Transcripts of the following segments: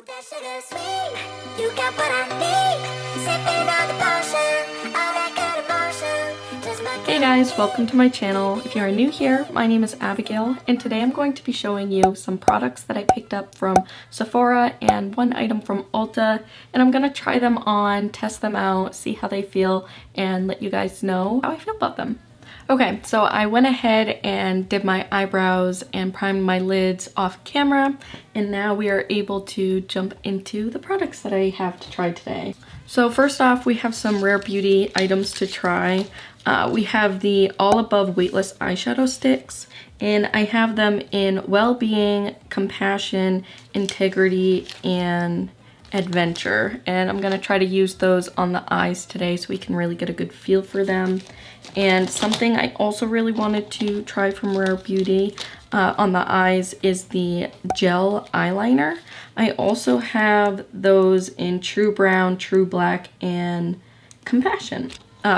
that sugar sweet, you got what I need. Sipping on the potion, all that good emotion. Just my Hey guys, welcome to my channel. If you are new here, my name is Abigail, and today I'm going to be showing you some products that I picked up from Sephora and one item from Ulta, and I'm gonna try them on, test them out, see how they feel, and let you guys know how I feel about them. Okay, so I went ahead and did my eyebrows and primed my lids off camera, and now we are able to jump into the products that I have to try today. So first off, we have some Rare Beauty items to try. We have the Above Weightless Eyeshadow Sticks, and I have them in Well-Being, Compassion, Integrity, and Adventure, and I'm gonna try to use those on the eyes today so we can really get a good feel for them. And something I also really wanted to try from Rare Beauty on the eyes is the gel eyeliner. I also have those in True Brown, True Black, and Compassion.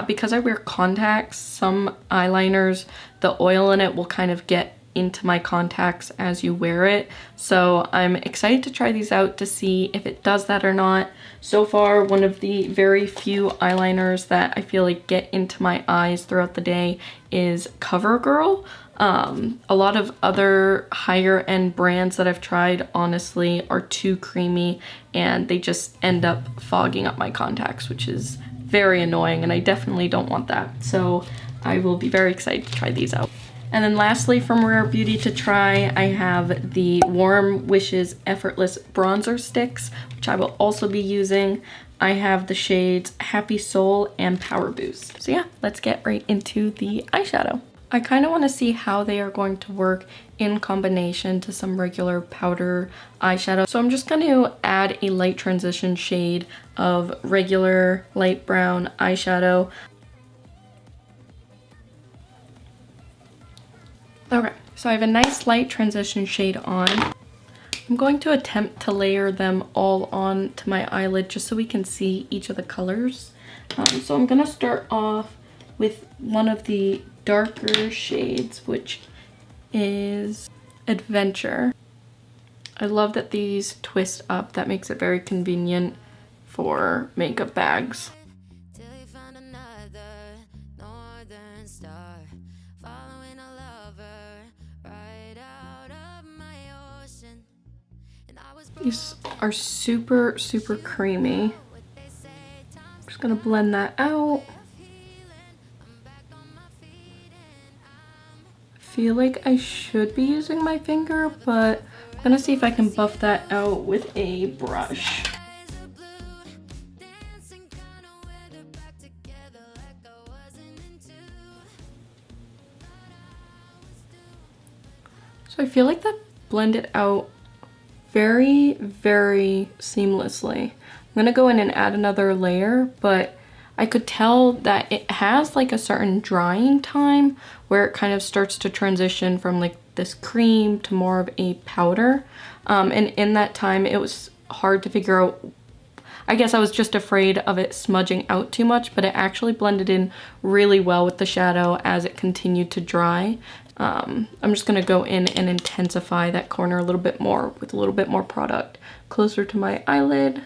Because I wear contacts, some eyeliners, the oil in it will kind of get into my contacts as you wear it. So I'm excited to try these out to see if it does that or not. So far, one of the very few eyeliners that I feel like get into my eyes throughout the day is CoverGirl. A lot of other higher end brands that I've tried honestly are too creamy and they just end up fogging up my contacts, which is very annoying, and I definitely don't want that. So I will be very excited to try these out. And then lastly, from Rare Beauty to try, I have the Warm Wishes Effortless Bronzer Sticks, which I will also be using. I have the shades Happy Soul and Power Boost. So yeah, let's get right into the eyeshadow. I kind of want to see how they are going to work in combination to some regular powder eyeshadow. So I'm just going to add a light transition shade of regular light brown eyeshadow. Okay, so I have a nice light transition shade on. I'm going to attempt to layer them all on to my eyelid just so we can see each of the colors. So I'm gonna start off with one of the darker shades, which is Adventure. I love that these twist up. That makes it very convenient for makeup bags. These are super, super creamy. I'm just gonna blend that out. I feel like I should be using my finger, but I'm gonna see if I can buff that out with a brush. So I feel like that blended out very, very seamlessly. I'm gonna go in and add another layer, but I could tell that it has like a certain drying time where it kind of starts to transition from like this cream to more of a powder. And in that time, it was hard to figure out. I guess I was just afraid of it smudging out too much, but it actually blended in really well with the shadow as it continued to dry. I'm just gonna go in and intensify that corner a little bit more with a little bit more product closer to my eyelid.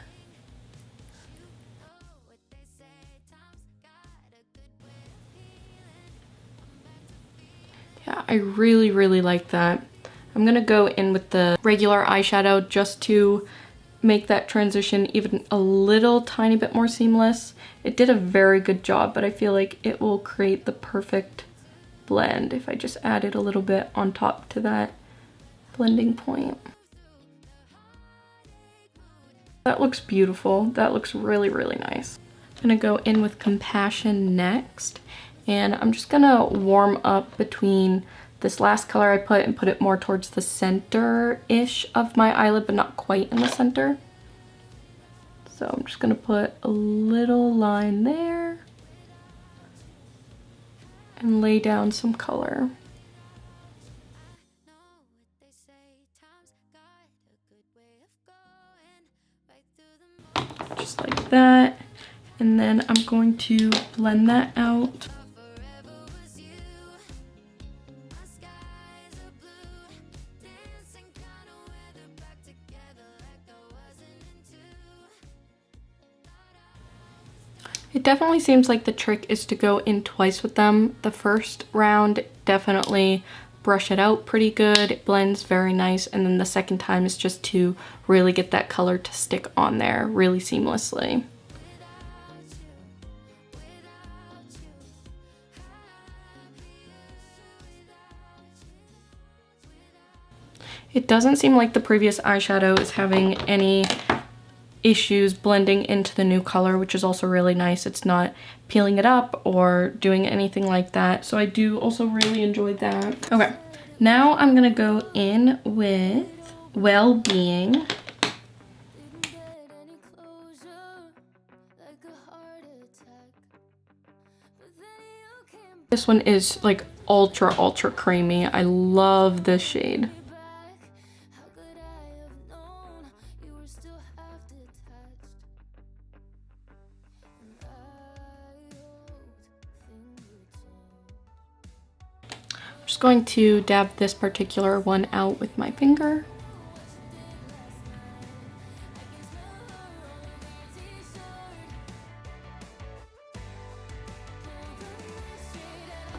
Yeah, I really, really like that. I'm gonna go in with the regular eyeshadow just to make that transition even a little tiny bit more seamless. It did a very good job, but I feel like it will create the perfect blend if I just added a little bit on top to that blending point. That looks beautiful. That looks really, really nice. I'm gonna go in with Compassion next, and I'm just gonna warm up between this last color I put and put it more towards the center-ish of my eyelid, but not quite in the center. So I'm just gonna put a little line there and lay down some color. Just like that. And then I'm going to blend that out. It definitely seems like the trick is to go in twice with them. The first round, definitely brush it out pretty good. It blends very nice. And then the second time is just to really get that color to stick on there really seamlessly. It doesn't seem like the previous eyeshadow is having any issues blending into the new color, which is also really nice. It's not peeling it up or doing anything like that. So I do also really enjoy that. Okay, now I'm gonna go in with Well-Being. This one is like ultra creamy. I love this shade. I'm just going to dab this particular one out with my finger.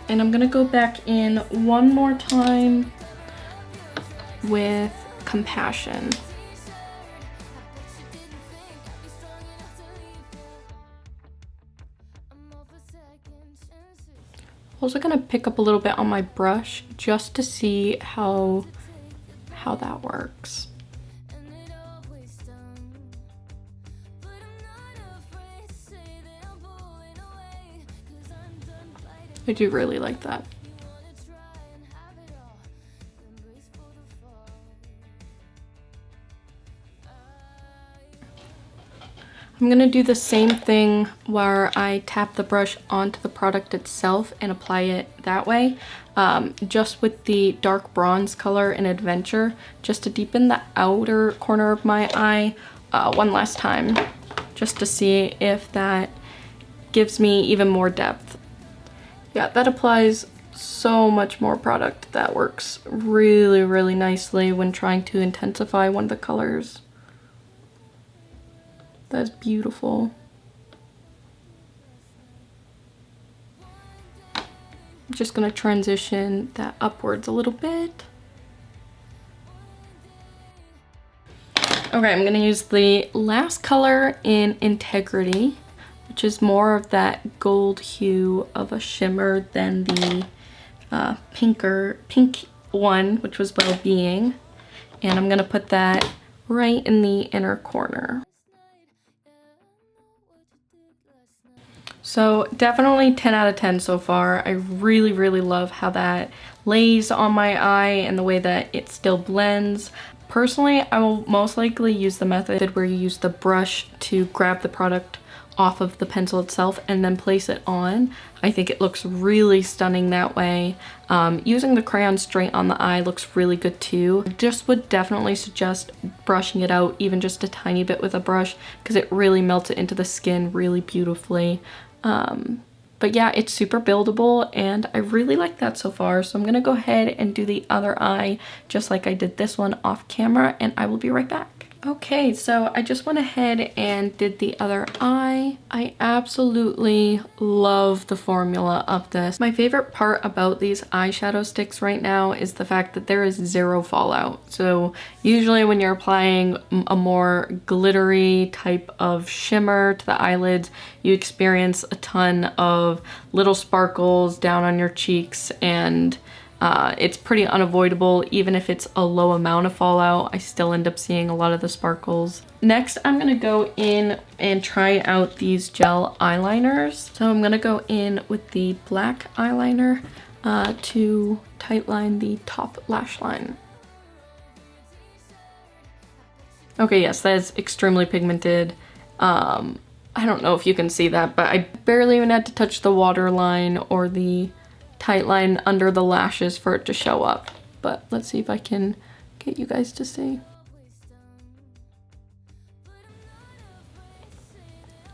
And I'm gonna go back in one more time with Compassion. Also gonna pick up a little bit on my brush just to see how that works. I do really like that. I'm gonna do the same thing where I tap the brush onto the product itself and apply it that way, just with the dark bronze color in Adventure, just to deepen the outer corner of my eye one last time, just to see if that gives me even more depth. Yeah, that applies so much more product. That works really nicely when trying to intensify one of the colors. That's beautiful. I'm just gonna transition that upwards a little bit. Okay, I'm gonna use the last color in Integrity, which is more of that gold hue of a shimmer than the pink one, which was Well-Being. And I'm gonna put that right in the inner corner. So definitely 10 out of 10 so far. I really love how that lays on my eye and the way that it still blends. Personally, I will most likely use the method where you use the brush to grab the product off of the pencil itself and then place it on. I think it looks really stunning that way. Using the crayon straight on the eye looks really good too. Just would definitely suggest brushing it out even just a tiny bit with a brush because it really melts it into the skin really beautifully. But yeah, it's super buildable and I really like that so far. So I'm gonna go ahead and do the other eye just like I did this one off camera and I will be right back. Okay, so I just went ahead and did the other eye. I absolutely love the formula of this. My favorite part about these eyeshadow sticks right now is the fact that there is zero fallout. So usually when you're applying a more glittery type of shimmer to the eyelids, you experience a ton of little sparkles down on your cheeks and it's pretty unavoidable. Even if it's a low amount of fallout, I still end up seeing a lot of the sparkles. Next, I'm gonna go in and try out these gel eyeliners. So I'm gonna go in with the black eyeliner to tightline the top lash line. Okay, yes, that is extremely pigmented. I don't know if you can see that, but I barely even had to touch the waterline or the tight line under the lashes for it to show up. But let's see if I can get you guys to see.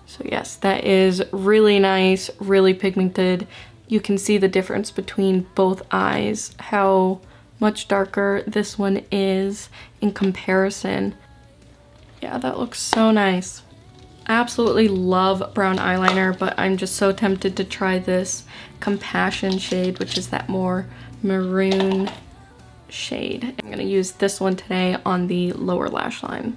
So yes, that is really nice, really pigmented. You can see the difference between both eyes, how much darker this one is in comparison. Yeah, that looks so nice. absolutely love brown eyeliner, but I'm just so tempted to try this Compassion shade, which is that more maroon shade. I'm gonna use this one today on the lower lash line.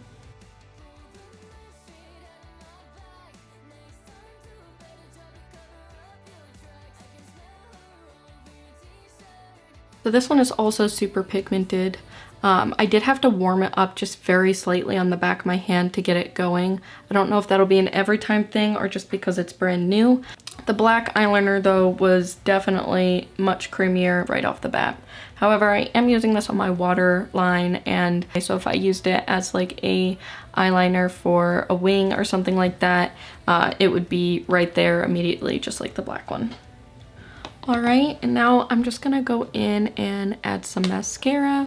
So this one is also super pigmented. I did have to warm it up just very slightly on the back of my hand to get it going. I don't know if that'll be an every time thing or just because it's brand new. The black eyeliner though was definitely much creamier right off the bat. However, I am using this on my waterline, and so if I used it as like a eyeliner for a wing or something like that, it would be right there immediately, just like the black one. All right, and now I'm just gonna go in and add some mascara.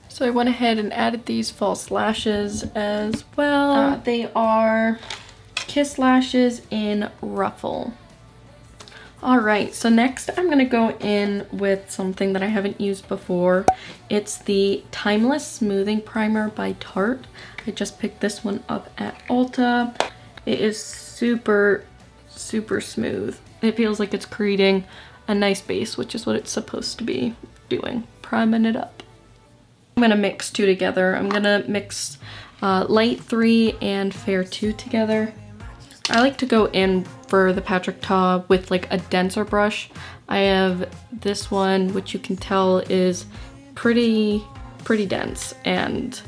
So I went ahead and added these false lashes as well. They are Kiss Lashes in Ruffle. All right, so next I'm gonna go in with something that I haven't used before. It's the Timeless Smoothing Primer by Tarte. I just picked this one up at Ulta. It is super, super smooth. It feels like it's creating a nice base, which is what it's supposed to be doing, priming it up. I'm gonna mix two together. I'm gonna mix Light 3 and Fair 2 together. I like to go in for the Patrick Ta with like a denser brush. I have this one, which you can tell is pretty dense, and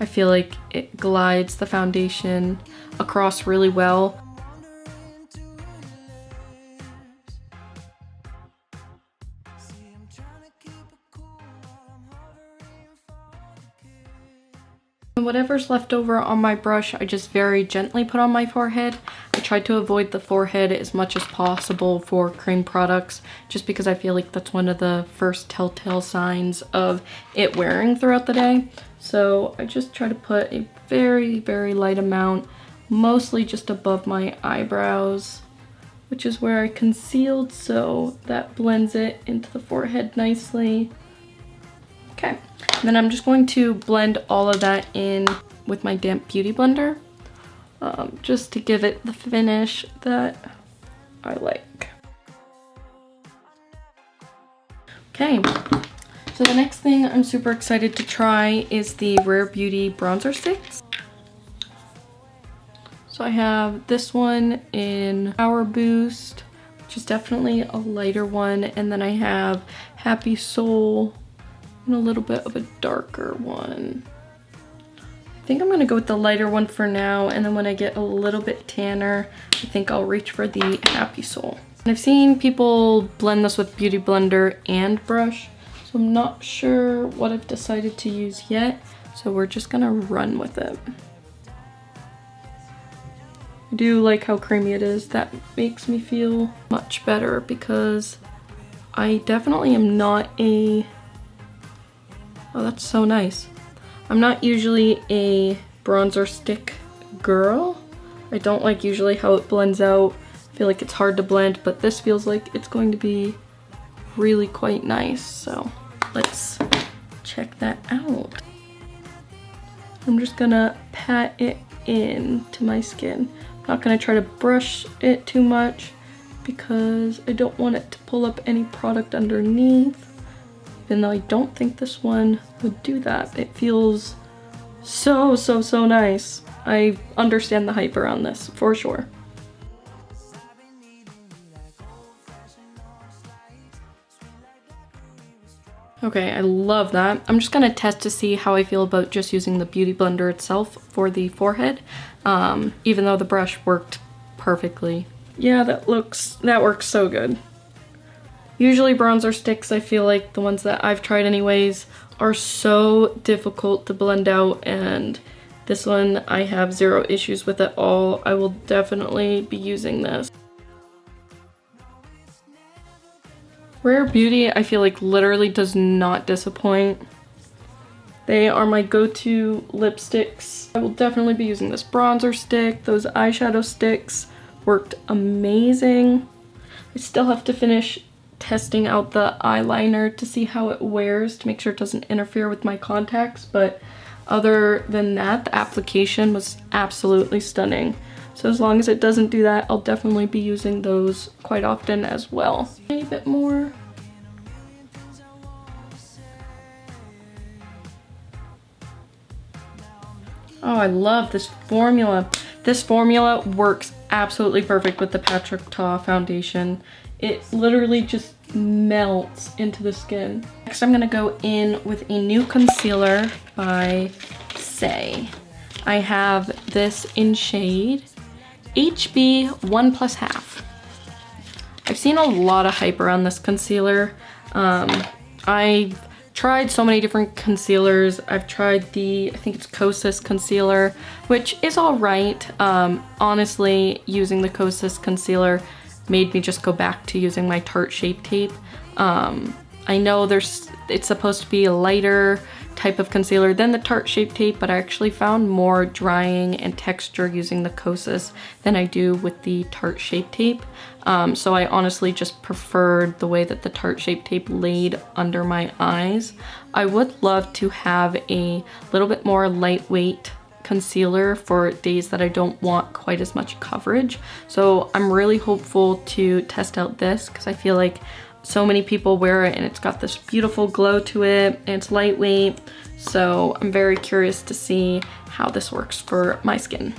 I feel like it glides the foundation across really well. Whatever's left over on my brush, I just very gently put on my forehead. I try to avoid the forehead as much as possible for cream products, just because I feel like that's one of the first telltale signs of it wearing throughout the day. So I just try to put a very, very light amount, mostly just above my eyebrows, which is where I concealed, so that blends it into the forehead nicely. Okay. And then I'm just going to blend all of that in with my damp beauty blender, just to give it the finish that I like. Okay, so the next thing I'm super excited to try is the Rare Beauty bronzer sticks. So I have this one in Power Boost, which is definitely a lighter one, and then I have Happy Soul and a little bit of a darker one. I think I'm gonna go with the lighter one for now, and then when I get a little bit tanner, I think I'll reach for the Happy Soul. And I've seen people blend this with Beauty Blender and brush, so I'm not sure what I've decided to use yet, so we're just gonna run with it. I do like how creamy it is. That makes me feel much better because I definitely am not a... Oh, that's so nice. I'm not usually a bronzer stick girl. I don't like usually how it blends out. I feel like it's hard to blend, but this feels like it's going to be really quite nice. So let's check that out. I'm just gonna pat it into my skin. I'm not gonna try to brush it too much because I don't want it to pull up any product underneath. Even though I don't think this one would do that. It feels so, so, so nice. I understand the hype around this, for sure. Okay, I love that. I'm just gonna test to see how I feel about just using the Beauty Blender itself for the forehead, even though the brush worked perfectly. Yeah, that works so good. Usually bronzer sticks, I feel like the ones that I've tried anyways, are so difficult to blend out, and this one I have zero issues with at all. I will definitely be using this. Rare Beauty, I feel like literally does not disappoint. They are my go-to lipsticks. I will definitely be using this bronzer stick. Those eyeshadow sticks worked amazing. I still have to finish testing out the eyeliner to see how it wears to make sure it doesn't interfere with my contacts, but other than that, the application was absolutely stunning. So as long as it doesn't do that, I'll definitely be using those quite often as well. A bit more. Oh, I love this formula. This formula works absolutely perfect with the Patrick Ta foundation. It literally just melts into the skin. Next, I'm gonna go in with a new concealer by Saie. I have this in shade HB 1+1/2. I've seen a lot of hype around this concealer. I've tried so many different concealers. I've tried the, I think it's Kosas concealer, which is all right. Honestly, using the Kosas concealer made me just go back to using my Tarte Shape Tape. I know it's supposed to be a lighter type of concealer than the Tarte Shape Tape, but I actually found more drying and texture using the Kosas than I do with the Tarte Shape Tape. So I honestly just preferred the way that the Tarte Shape Tape laid under my eyes. I would love to have a little bit more lightweight concealer for days that I don't want quite as much coverage. So I'm really hopeful to test out this because I feel like so many people wear it and it's got this beautiful glow to it and it's lightweight. So I'm very curious to see how this works for my skin.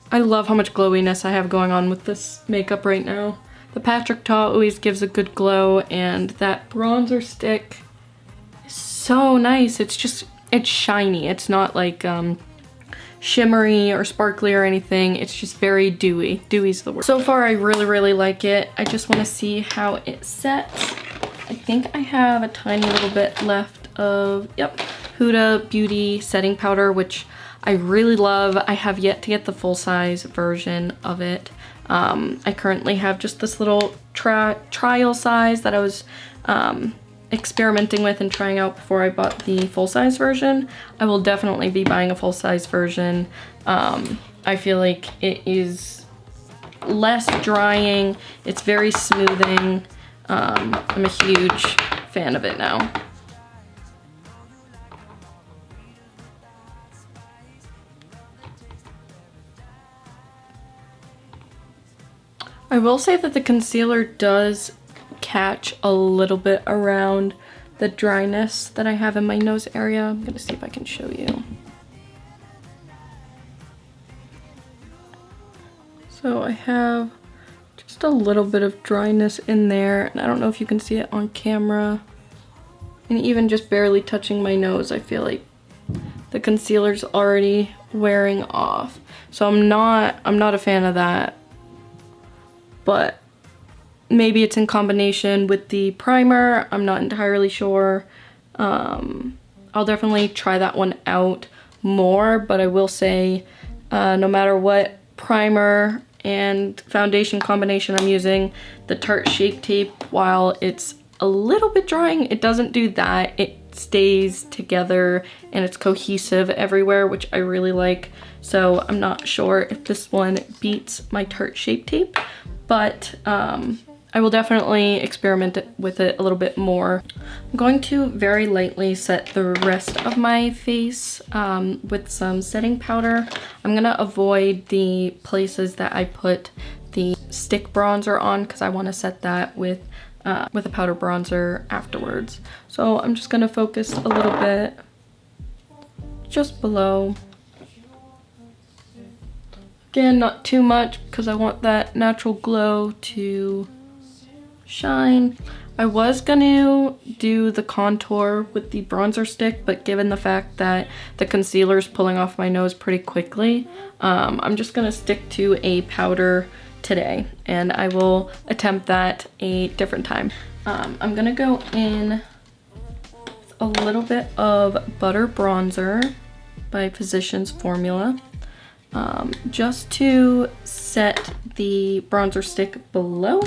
I love how much glowiness I have going on with this makeup right now. The Patrick Ta always gives a good glow, and that bronzer stick is so nice. It's shiny. It's not like shimmery or sparkly or anything. It's just very dewy. Dewy's the word. So far, I really like it. I just want to see how it sets. I think I have a tiny little bit left of, yep, Huda Beauty setting powder, which I really love. I have yet to get the full-size version of it. I currently have just this little trial size that I was experimenting with and trying out before I bought the full-size version. I will definitely be buying a full-size version. I feel like it is less drying. It's very smoothing. I'm a huge fan of it now. I will say that the concealer does catch a little bit around the dryness that I have in my nose area. I'm gonna see if I can show you. So I have just a little bit of dryness in there, and I don't know if you can see it on camera. And even just barely touching my nose, I feel like the concealer's already wearing off. So I'm not a fan of that. But maybe it's in combination with the primer. I'm not entirely sure. I'll definitely try that one out more, but I will say no matter what primer and foundation combination I'm using, the Tarte Shape Tape, while it's a little bit drying, it doesn't do that. It stays together and it's cohesive everywhere, which I really like. So I'm not sure if this one beats my Tarte Shape Tape, but I will definitely experiment with it a little bit more. I'm going to very lightly set the rest of my face with some setting powder. I'm gonna avoid the places that I put the stick bronzer on because I want to set that with a powder bronzer afterwards. So I'm just gonna focus a little bit just below. Again, not too much because I want that natural glow to shine. I was gonna do the contour with the bronzer stick, but given the fact that the concealer is pulling off my nose pretty quickly, I'm just gonna stick to a powder today, and I will attempt that a different time. I'm gonna go in with a little bit of Butter Bronzer by Physicians Formula. Just to set the bronzer stick below,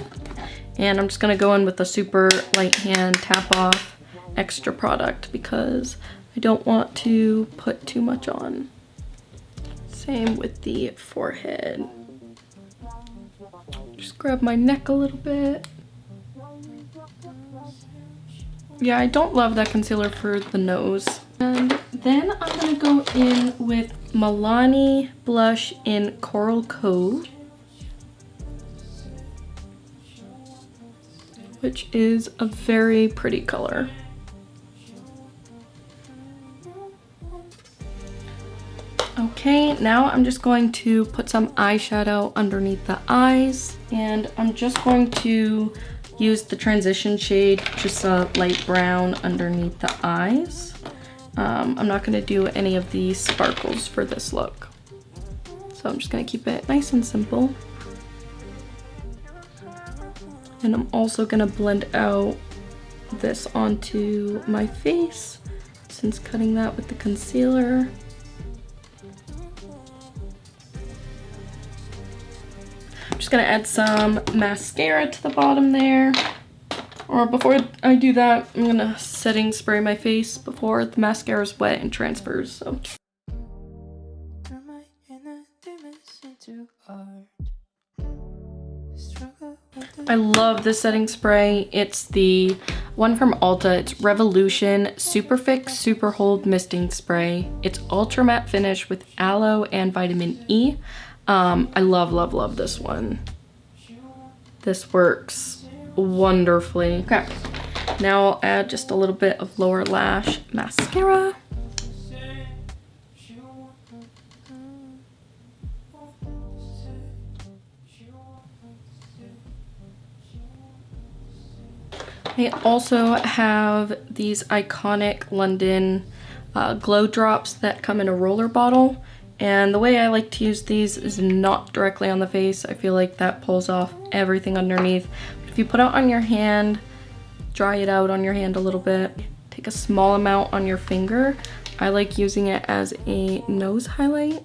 And I'm just gonna go in with a super light hand tap off extra product because I don't want to put too much on. Same with the forehead. Just grab my neck a little bit. Yeah, I don't love that concealer for the nose. And then I'm gonna go in with Milani blush in Coral Cove, which is a very pretty color. Okay, now I'm just going to put some eyeshadow underneath the eyes, and I'm just going to use the transition shade, just a light brown underneath the eyes. I'm not going to do any of the sparkles for this look, so I'm just going to keep it nice and simple. And I'm also going to blend out this onto my face, since cutting that with the concealer. I'm just gonna add some mascara to the bottom there. Or before I do that, I'm gonna setting spray my face before the mascara is wet and transfers, so. I love this setting spray. It's the one from Ulta. It's Revolution Super Fix Super Hold Misting Spray. It's ultra matte finish with aloe and vitamin E. I love this one. This works wonderfully. Okay, now I'll add just a little bit of lower lash mascara. I also have these iconic London glow drops that come in a roller bottle. And the way I like to use these is not directly on the face. I feel like that pulls off everything underneath. But if you put it on your hand, dry it out on your hand a little bit, take a small amount on your finger. I like using it as a nose highlight.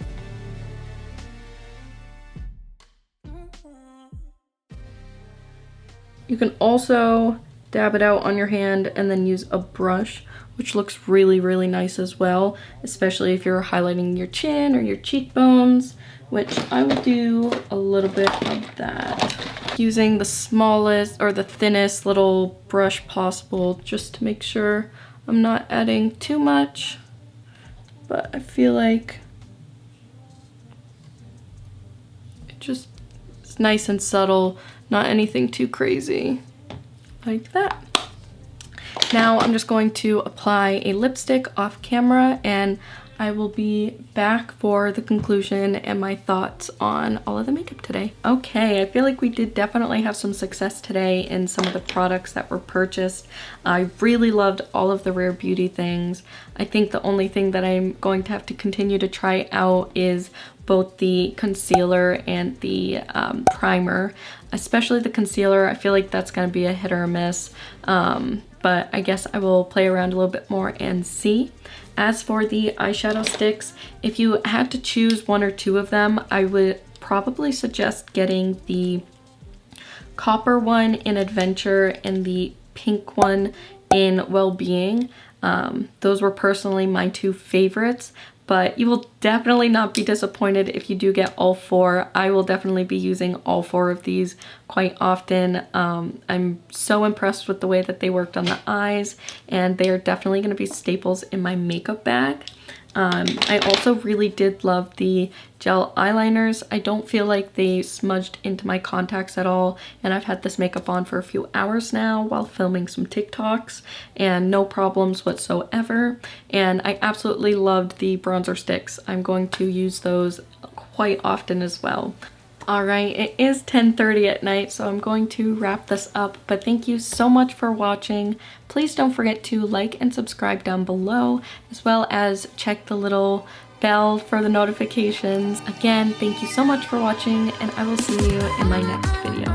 You can also dab it out on your hand and then use a brush, which looks really nice as well, especially if you're highlighting your chin or your cheekbones, which I will do a little bit of that. Using the smallest or the thinnest little brush possible, just to make sure I'm not adding too much, but I feel like it just is nice and subtle, not anything too crazy, like that. Now I'm just going to apply a lipstick off camera, and I will be back for the conclusion and my thoughts on all of the makeup today. Okay, I feel like we did definitely have some success today in some of the products that were purchased. I really loved all of the Rare Beauty things. I think the only thing that I'm going to have to continue to try out is both the concealer and the primer, especially the concealer. I feel like that's going to be a hit or a miss, but I guess I will play around a little bit more and see. As for the eyeshadow sticks, if you had to choose one or two of them, I would probably suggest getting the copper one in Adventure and the pink one in Wellbeing. Those were personally my two favorites, but you will definitely not be disappointed if you do get all four. I will definitely be using all four of these quite often. I'm so impressed with the way that they worked on the eyes, and they are definitely going to be staples in my makeup bag. I also really did love the gel eyeliners. I don't feel like they smudged into my contacts at all, and I've had this makeup on for a few hours now while filming some TikToks, and no problems whatsoever. And I absolutely loved the bronzer sticks. I'm going to use those quite often as well. Alright, it is 10:30 at night, so I'm going to wrap this up, but thank you so much for watching. Please don't forget to like and subscribe down below, as well as check the little bell for the notifications. Again, thank you so much for watching, and I will see you in my next video.